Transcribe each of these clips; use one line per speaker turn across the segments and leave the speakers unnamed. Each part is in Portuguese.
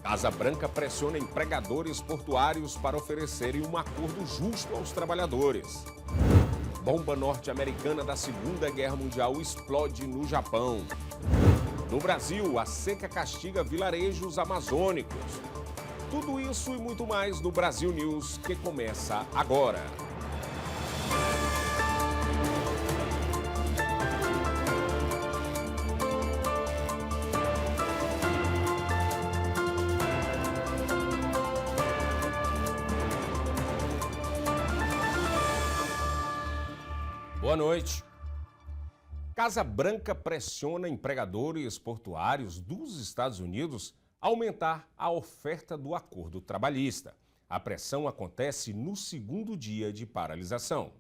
Casa Branca pressiona empregadores portuários para oferecerem um acordo justo aos trabalhadores. Bomba norte-americana da Segunda Guerra Mundial explode no Japão. No Brasil, a seca castiga vilarejos amazônicos. Tudo isso e muito mais no Brasil News, que começa agora. Boa noite. Casa Branca pressiona empregadores portuários dos Estados Unidos a aumentar a oferta do acordo trabalhista. A pressão acontece no segundo dia de paralisação.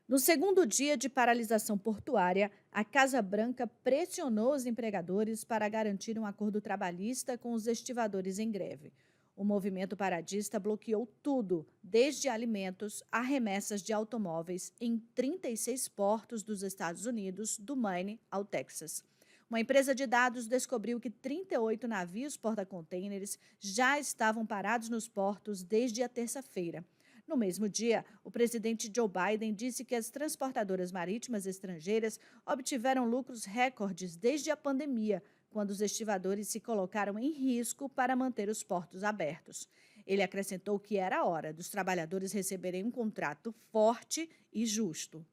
No segundo dia de paralisação portuária, a Casa Branca pressionou os empregadores para garantir um acordo trabalhista com os estivadores em greve. O movimento paradista bloqueou tudo, desde alimentos a remessas de automóveis, em 36 portos dos Estados Unidos, do Maine ao Texas. Uma empresa de dados descobriu que 38 navios porta-contêineres já estavam parados nos portos desde a terça-feira. No mesmo dia, o presidente Joe Biden disse que as transportadoras marítimas estrangeiras obtiveram lucros recordes desde a pandemia, quando os estivadores se colocaram em risco para manter os portos abertos. Ele acrescentou que era hora dos trabalhadores receberem um contrato forte e justo.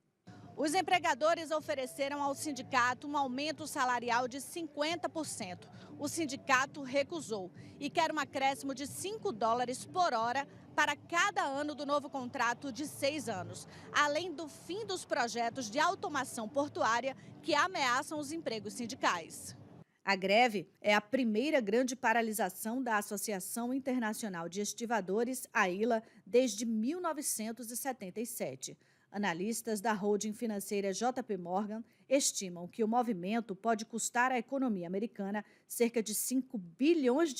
Os empregadores ofereceram ao sindicato um aumento salarial de 50%. O sindicato recusou e quer um acréscimo de $5 por hora para cada ano do novo contrato de 6 anos, além do fim dos projetos de automação portuária que ameaçam os empregos sindicais. A greve é a primeira grande paralisação da Associação Internacional de Estivadores, AILA, desde 1977. Analistas da holding financeira JP Morgan estimam que o movimento pode custar à economia americana cerca de $5 bilhões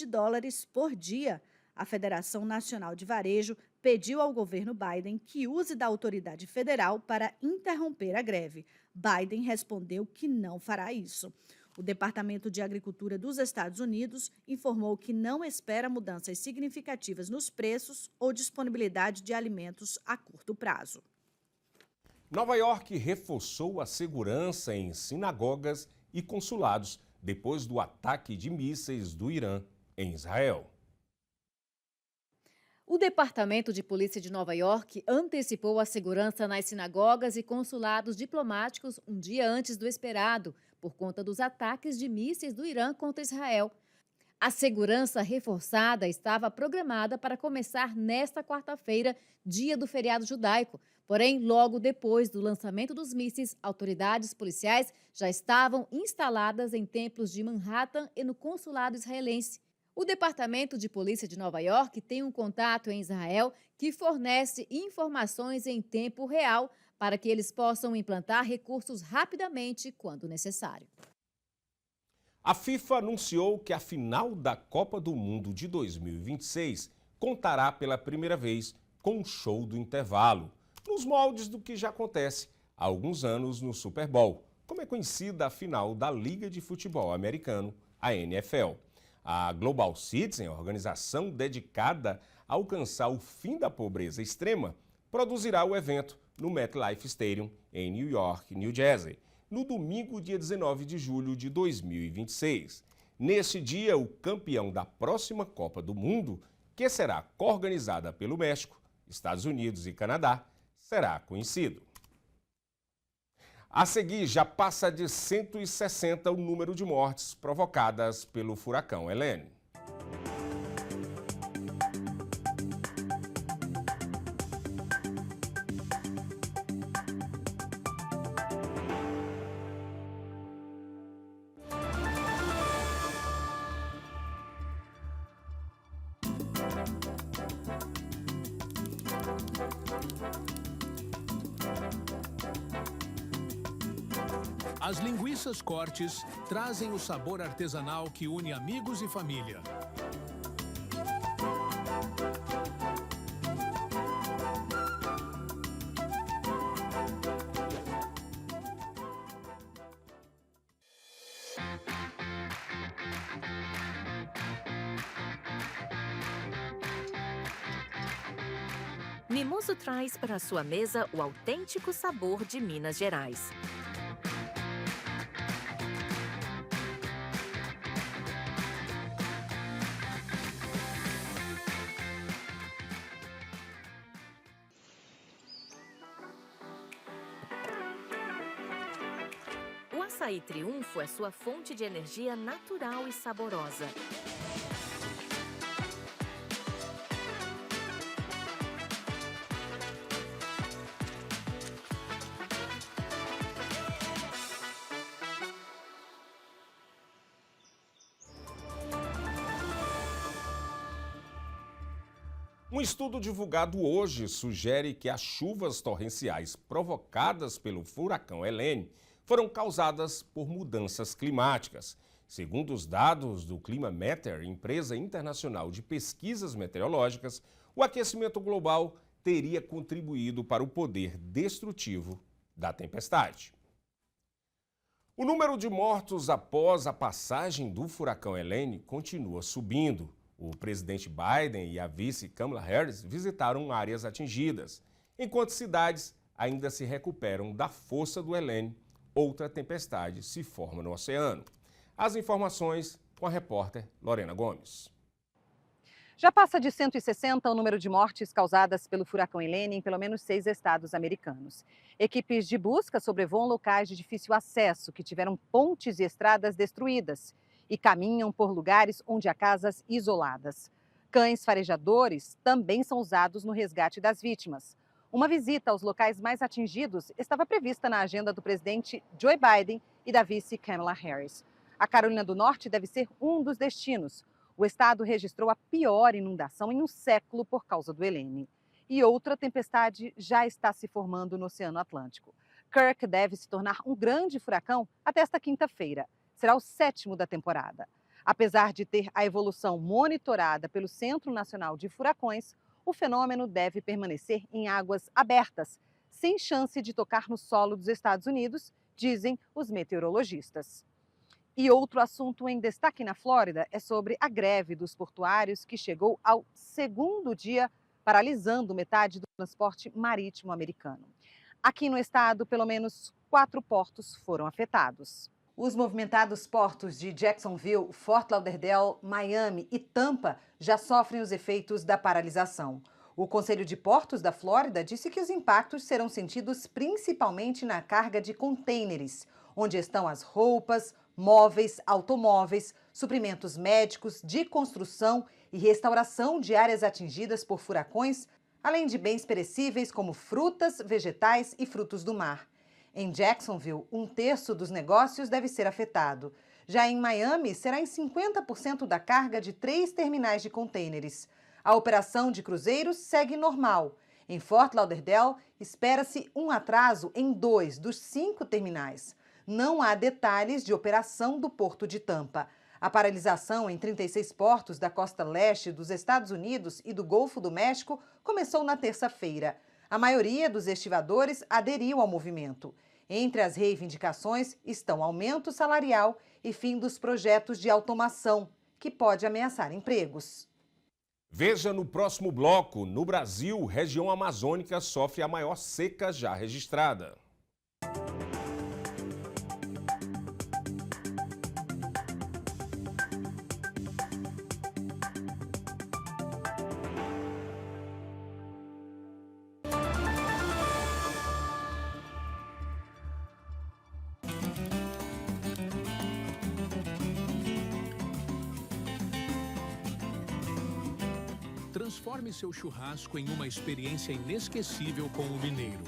por dia. A Federação Nacional de Varejo pediu ao governo Biden que use da autoridade federal para interromper a greve. Biden respondeu que não fará isso. O Departamento de Agricultura dos Estados Unidos informou que não espera mudanças significativas nos preços ou disponibilidade de alimentos a curto prazo.
Nova York reforçou a segurança em sinagogas e consulados depois do ataque de mísseis do Irã em Israel.
O Departamento de Polícia de Nova York antecipou a segurança nas sinagogas e consulados diplomáticos um dia antes do esperado, por conta dos ataques de mísseis do Irã contra Israel. A segurança reforçada estava programada para começar nesta quarta-feira, dia do feriado judaico. Porém, logo depois do lançamento dos mísseis, autoridades policiais já estavam instaladas em templos de Manhattan e no consulado israelense. O Departamento de Polícia de Nova York tem um contato em Israel que fornece informações em tempo real para que eles possam implantar recursos rapidamente quando necessário.
A FIFA anunciou que a final da Copa do Mundo de 2026 contará pela primeira vez com um show do intervalo, nos moldes do que já acontece há alguns anos no Super Bowl, como é conhecida a final da Liga de Futebol Americano, a NFL. A Global Citizen, organização dedicada a alcançar o fim da pobreza extrema, produzirá o evento no MetLife Stadium, em New York, New Jersey, no domingo, dia 19 de julho de 2026. Nesse dia, o campeão da próxima Copa do Mundo, que será coorganizada pelo México, Estados Unidos e Canadá, será conhecido. A seguir, já passa de 160 o número de mortes provocadas pelo furacão Helene.
As linguiças Cortes trazem o sabor artesanal que une amigos e família.
Mimoso traz para a sua mesa o autêntico sabor de Minas Gerais. O açaí Triunfo é sua fonte de energia natural e saborosa.
Um estudo divulgado hoje sugere que as chuvas torrenciais provocadas pelo furacão Helene foram causadas por mudanças climáticas. Segundo os dados do Climameter, empresa internacional de pesquisas meteorológicas, o aquecimento global teria contribuído para o poder destrutivo da tempestade. O número de mortos após a passagem do furacão Helene continua subindo. O presidente Biden e a vice Kamala Harris visitaram áreas atingidas, enquanto cidades ainda se recuperam da força do Helene. Outra tempestade se forma no oceano. As informações com a repórter Lorena Gomes.
Já passa de 160 o número de mortes causadas pelo furacão Helene em pelo menos 6 estados americanos. Equipes de busca sobrevoam locais de difícil acesso que tiveram pontes e estradas destruídas e caminham por lugares onde há casas isoladas. Cães farejadores também são usados no resgate das vítimas. Uma visita aos locais mais atingidos estava prevista na agenda do presidente Joe Biden e da vice Kamala Harris. A Carolina do Norte deve ser um dos destinos. O estado registrou a pior inundação em um século por causa do Helene. E outra tempestade já está se formando no Oceano Atlântico. Kirk deve se tornar um grande furacão até esta quinta-feira. Será o 7º da temporada. Apesar de ter a evolução monitorada pelo Centro Nacional de Furacões, o fenômeno deve permanecer em águas abertas, sem chance de tocar no solo dos Estados Unidos, dizem os meteorologistas. E outro assunto em destaque na Flórida é sobre a greve dos portuários, que chegou ao 2º dia, paralisando metade do transporte marítimo americano. Aqui no estado, pelo menos 4 portos foram afetados. Os movimentados portos de Jacksonville, Fort Lauderdale, Miami e Tampa já sofrem os efeitos da paralisação. O Conselho de Portos da Flórida disse que os impactos serão sentidos principalmente na carga de contêineres, onde estão as roupas, móveis, automóveis, suprimentos médicos, de construção e restauração de áreas atingidas por furacões, além de bens perecíveis como frutas, vegetais e frutos do mar. Em Jacksonville, 1/3 dos negócios deve ser afetado. Já em Miami, será em 50% da carga de 3 terminais de contêineres. A operação de cruzeiros segue normal. Em Fort Lauderdale, espera-se um atraso em 2 dos 5 terminais. Não há detalhes de operação do Porto de Tampa. A paralisação em 36 portos da costa leste dos Estados Unidos e do Golfo do México começou na terça-feira. A maioria dos estivadores aderiu ao movimento. Entre as reivindicações estão aumento salarial e fim dos projetos de automação, que pode ameaçar empregos.
Veja no próximo bloco. No Brasil, região amazônica sofre a maior seca já registrada.
Transforme seu churrasco em uma experiência inesquecível com o mineiro.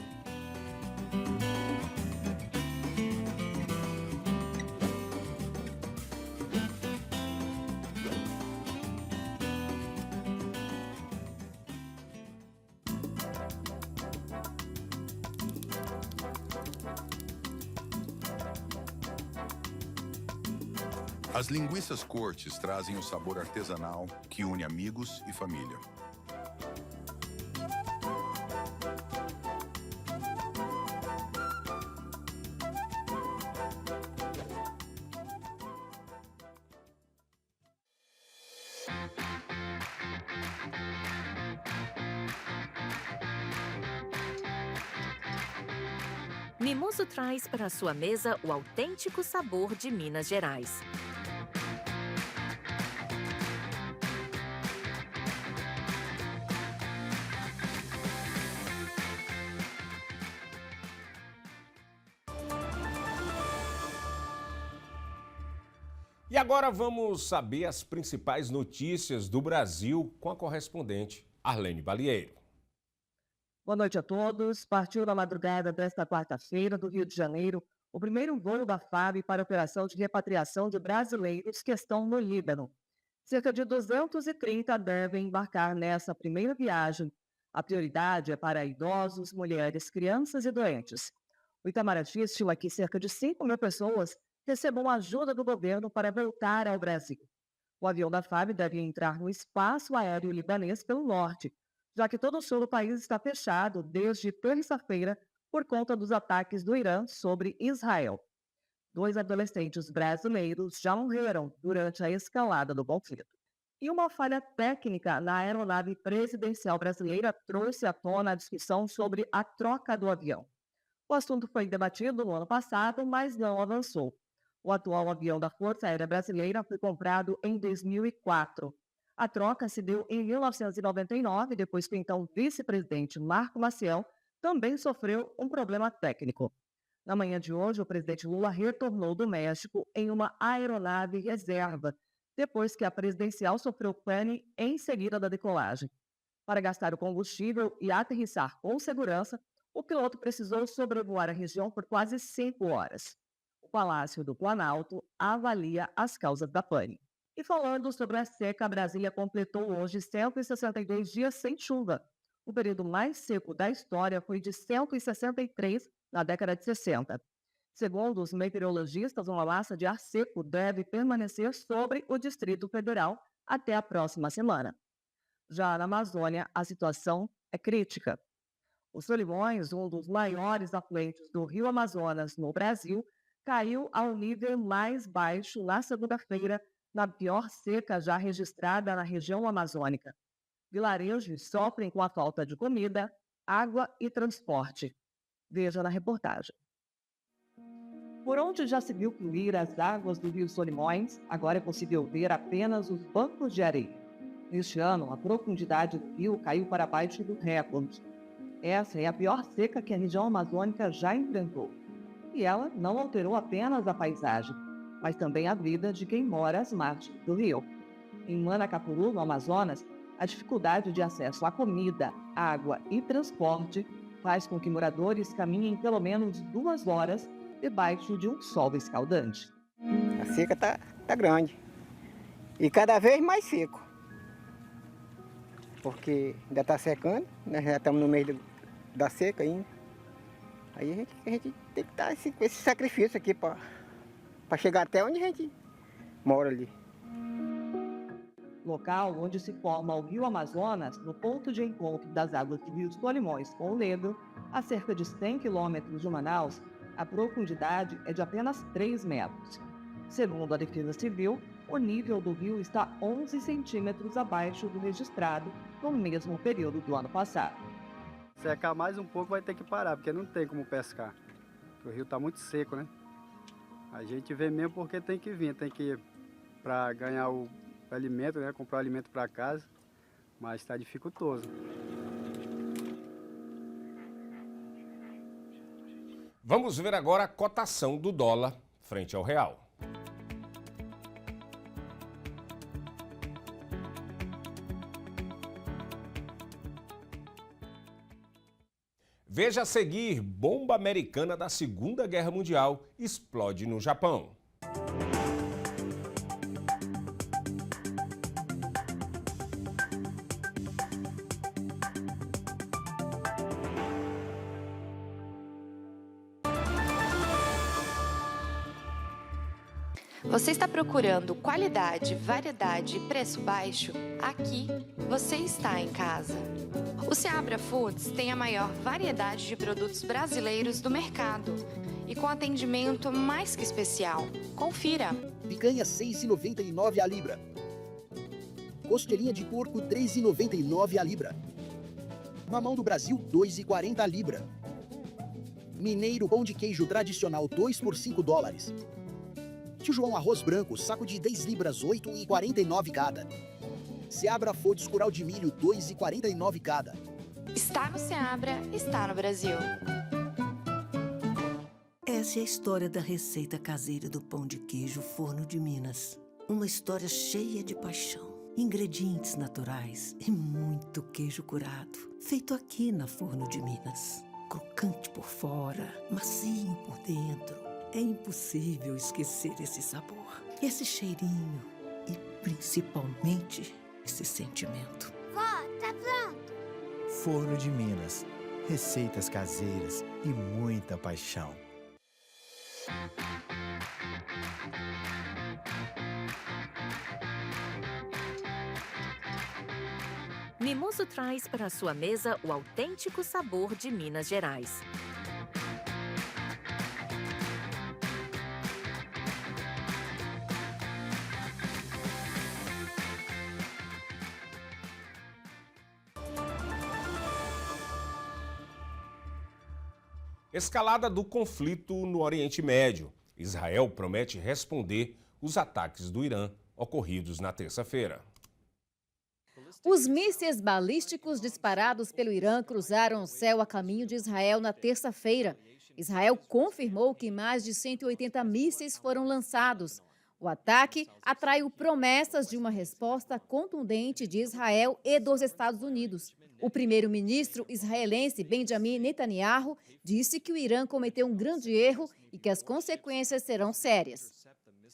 As linguiças Cortes trazem o sabor artesanal que une amigos e família.
Mimoso traz para a sua mesa o autêntico sabor de Minas Gerais.
E agora vamos saber as principais notícias do Brasil com a correspondente Arlene Balieiro.
Boa noite a todos. Partiu na madrugada desta quarta-feira do Rio de Janeiro o primeiro voo da FAB para a operação de repatriação de brasileiros que estão no Líbano. Cerca de 230 devem embarcar nessa primeira viagem. A prioridade é para idosos, mulheres, crianças e doentes. O Itamaraty estima que cerca de 5.000 pessoas recebam ajuda do governo para voltar ao Brasil. O avião da FAB deve entrar no espaço aéreo libanês pelo norte, já que todo o sul do país está fechado desde terça-feira por conta dos ataques do Irã sobre Israel. 2 adolescentes brasileiros já morreram durante a escalada do conflito. E uma falha técnica na aeronave presidencial brasileira trouxe à tona a discussão sobre a troca do avião. O assunto foi debatido no ano passado, mas não avançou. O atual avião da Força Aérea Brasileira foi comprado em 2004. A troca se deu em 1999, depois que o então vice-presidente Marco Maciel também sofreu um problema técnico. Na manhã de hoje, o presidente Lula retornou do México em uma aeronave reserva, depois que a presidencial sofreu pane em seguida da decolagem. Para gastar o combustível e aterrissar com segurança, o piloto precisou sobrevoar a região por quase 5 horas. O Palácio do Planalto avalia as causas da pane. E falando sobre a seca, Brasília completou hoje 162 dias sem chuva. O período mais seco da história foi de 163 na década de 60. Segundo os meteorologistas, uma massa de ar seco deve permanecer sobre o Distrito Federal até a próxima semana. Já na Amazônia, a situação é crítica. O Solimões, um dos maiores afluentes do Rio Amazonas no Brasil, caiu ao nível mais baixo na segunda-feira, na pior seca já registrada na região amazônica. Vilarejos sofrem com a falta de comida, água e transporte. Veja na reportagem. Por onde já se viu fluir as águas do rio Solimões, agora é possível ver apenas os bancos de areia. Neste ano, a profundidade do rio caiu para abaixo do recorde. Essa é a pior seca que a região amazônica já enfrentou. E ela não alterou apenas a paisagem, mas também a vida de quem mora às margens do rio. Em Manacapuru, no Amazonas, a dificuldade de acesso à comida, água e transporte faz com que moradores caminhem pelo menos 2 horas debaixo de um sol escaldante.
A seca tá grande e cada vez mais seco, porque ainda está secando, nós já estamos no meio da seca ainda. Aí a gente tem que dar esse sacrifício aqui para chegar até onde a gente mora ali.
Local onde se forma o rio Amazonas, no ponto de encontro das águas do rio Solimões com o Negro, a cerca de 100 quilômetros de Manaus, a profundidade é de apenas 3 metros. Segundo a Defesa Civil, o nível do rio está 11 centímetros abaixo do registrado no mesmo período do ano passado.
Secar mais um pouco vai ter que parar, porque não tem como pescar. O rio está muito seco, né? A gente vê mesmo porque tem que vir, tem que ir para ganhar o alimento, né? Comprar o alimento para casa, mas está dificultoso.
Vamos ver agora a cotação do dólar frente ao real. Veja a seguir, bomba americana da Segunda Guerra Mundial explode no Japão.
Você está procurando qualidade, variedade e preço baixo? Aqui você está em casa. O Seabra Foods tem a maior variedade de produtos brasileiros do mercado e com atendimento mais que especial. Confira!
Picanha R$ 6,99 a libra. Costelinha de porco R$ 3,99 a libra. Mamão do Brasil R$ 2,40 a libra. Mineiro pão de queijo tradicional 2 por $5. Tio João arroz branco, saco de 10 libras, 8,49 cada. Seabra Foods Curau de milho, 2,49 cada.
Está no Seabra, está no Brasil.
Essa é a história da receita caseira do pão de queijo Forno de Minas. Uma história cheia de paixão, ingredientes naturais e muito queijo curado. Feito aqui na Forno de Minas. Crocante por fora, macio por dentro. É impossível esquecer esse sabor, esse cheirinho e, principalmente, esse sentimento.
Vó, tá pronto?
Forno de Minas. Receitas caseiras e muita paixão.
Mimoso traz para a sua mesa o autêntico sabor de Minas Gerais.
Escalada do conflito no Oriente Médio. Israel promete responder os ataques do Irã ocorridos na terça-feira.
Os mísseis balísticos disparados pelo Irã cruzaram o céu a caminho de Israel na terça-feira. Israel confirmou que mais de 180 mísseis foram lançados. O ataque atraiu promessas de uma resposta contundente de Israel e dos Estados Unidos. O primeiro-ministro israelense Benjamin Netanyahu disse que o Irã cometeu um grande erro e que as consequências serão sérias.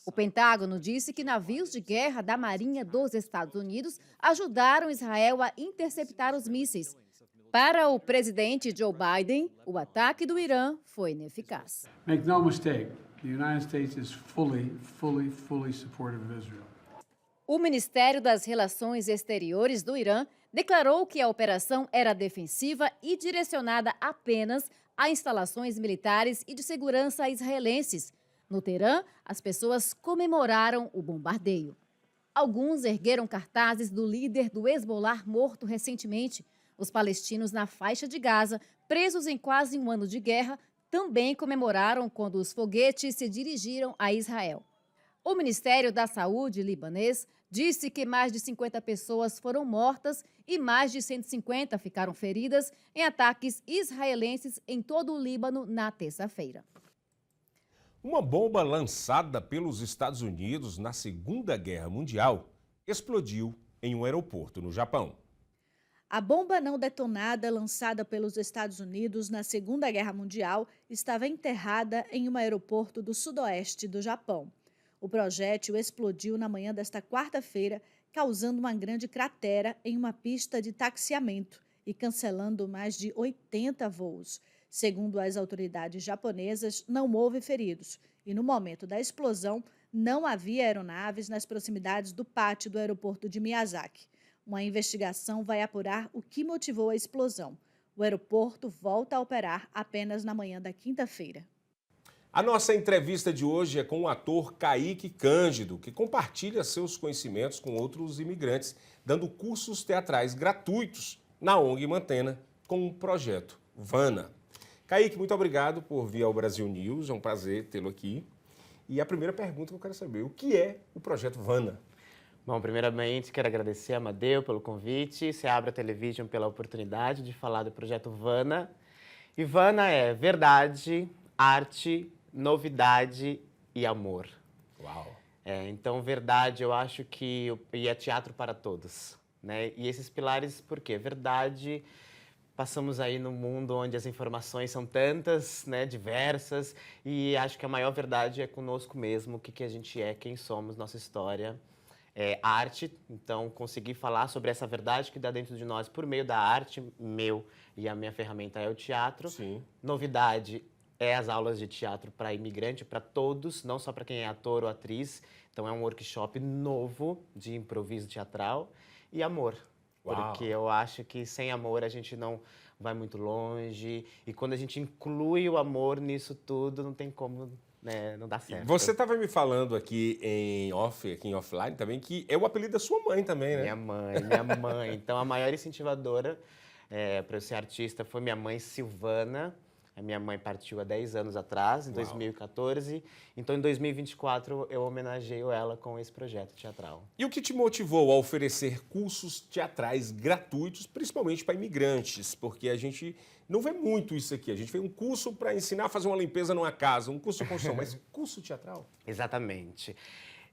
O Pentágono disse que navios de guerra da Marinha dos Estados Unidos ajudaram Israel a interceptar os mísseis. Para o presidente Joe Biden, o ataque do Irã foi ineficaz.
Make no mistake, the United States is fully supportive of Israel.
O Ministério das Relações Exteriores do Irã declarou que a operação era defensiva e direcionada apenas a instalações militares e de segurança israelenses. No Teherã, as pessoas comemoraram o bombardeio. Alguns ergueram cartazes do líder do Hezbollah morto recentemente. Os palestinos na faixa de Gaza, presos em quase um ano de guerra, também comemoraram quando os foguetes se dirigiram a Israel. O Ministério da Saúde libanês disse que mais de 50 pessoas foram mortas e mais de 150 ficaram feridas em ataques israelenses em todo o Líbano na terça-feira.
Uma bomba lançada pelos Estados Unidos na Segunda Guerra Mundial explodiu em um aeroporto no Japão.
A bomba não detonada lançada pelos Estados Unidos na Segunda Guerra Mundial estava enterrada em um aeroporto do sudoeste do Japão. O projétil explodiu na manhã desta quarta-feira, causando uma grande cratera em uma pista de taxiamento e cancelando mais de 80 voos. Segundo as autoridades japonesas, não houve feridos e, no momento da explosão, não havia aeronaves nas proximidades do pátio do aeroporto de Miyazaki. Uma investigação vai apurar o que motivou a explosão. O aeroporto volta a operar apenas na manhã da quinta-feira.
A nossa entrevista de hoje é com o ator Kaique Cândido, que compartilha seus conhecimentos com outros imigrantes, dando cursos teatrais gratuitos na ONG Mantena com o projeto Vana. Kaique, muito obrigado por vir ao Brasil News, é um prazer tê-lo aqui. E a primeira pergunta que eu quero saber, o que é o projeto Vana?
Bom, primeiramente quero agradecer a Amadeu pelo convite, Seabra Television pela oportunidade de falar do projeto Vana. E Vana é verdade, arte, novidade e amor.
Uau!
Então, verdade, eu acho que é teatro para todos, né? E esses pilares, por quê? Verdade, passamos aí num mundo onde as informações são tantas, né, diversas, e acho que a maior verdade é conosco mesmo, o que a gente é, quem somos, nossa história. Arte, então conseguir falar sobre essa verdade que dá dentro de nós por meio da arte, e a minha ferramenta é o teatro.
Sim.
Novidade é as aulas de teatro para imigrante, para todos, não só para quem é ator ou atriz. Então é um workshop novo de improviso teatral. E amor,
Uau.
Porque eu acho que sem amor a gente não vai muito longe. E quando a gente inclui o amor nisso tudo, não tem como, né, não dá certo.
Você estava me falando aqui em offline também, que é o apelido da sua mãe também, né?
Minha mãe. Então a maior incentivadora para eu ser artista foi minha mãe, Silvana. A minha mãe partiu há 10 anos atrás, em 2014. Então, em 2024, eu homenageio ela com esse projeto teatral.
E o que te motivou a oferecer cursos teatrais gratuitos, principalmente para imigrantes? Porque a gente não vê muito isso aqui. A gente vê um curso para ensinar a fazer uma limpeza numa casa, um curso de construção, mas curso teatral?
Exatamente.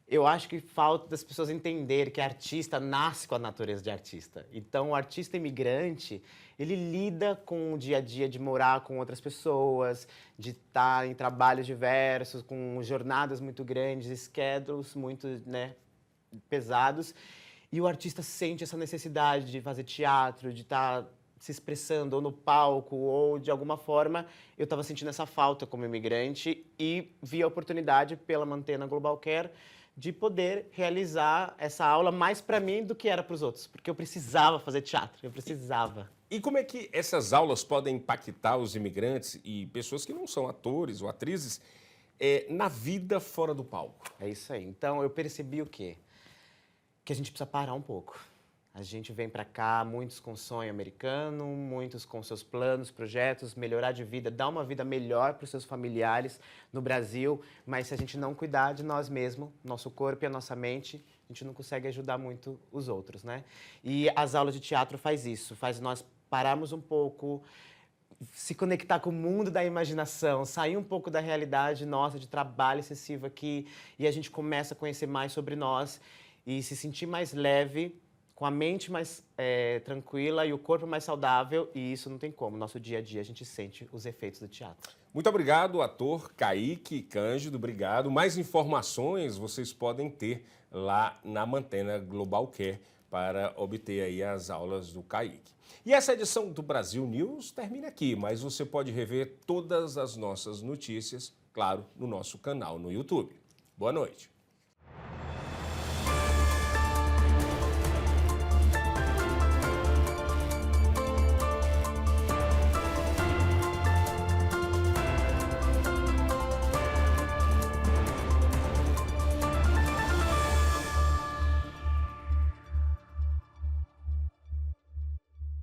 Eu acho que falta das pessoas entenderem que artista nasce com a natureza de artista. Então, o artista imigrante, ele lida com o dia a dia de morar com outras pessoas, de estar em trabalhos diversos, com jornadas muito grandes, schedules muito, né, pesados. E o artista sente essa necessidade de fazer teatro, de estar se expressando ou no palco ou de alguma forma. Eu estava sentindo essa falta como imigrante e vi a oportunidade pela Mantena Global Care de poder realizar essa aula mais para mim do que era para os outros, porque eu precisava fazer teatro, eu precisava.
E como é que essas aulas podem impactar os imigrantes e pessoas que não são atores ou atrizes na vida fora do palco?
É isso aí. Então, eu percebi o quê? Que a gente precisa parar um pouco. A gente vem para cá, muitos com sonho americano, muitos com seus planos, projetos, melhorar de vida, dar uma vida melhor para os seus familiares no Brasil, mas se a gente não cuidar de nós mesmos, nosso corpo e a nossa mente, a gente não consegue ajudar muito os outros, né? E as aulas de teatro faz isso, faz nós pararmos um pouco, se conectar com o mundo da imaginação, sair um pouco da realidade nossa de trabalho excessivo aqui, e a gente começa a conhecer mais sobre nós e se sentir mais leve, com a mente mais tranquila e o corpo mais saudável, e isso não tem como. No nosso dia a dia a gente sente os efeitos do teatro.
Muito obrigado, ator Kaique Cândido, obrigado. Mais informações vocês podem ter lá na Mantena Global Care para obter aí as aulas do Kaique. E essa edição do Brasil News termina aqui, mas você pode rever todas as nossas notícias, claro, no nosso canal no YouTube. Boa noite.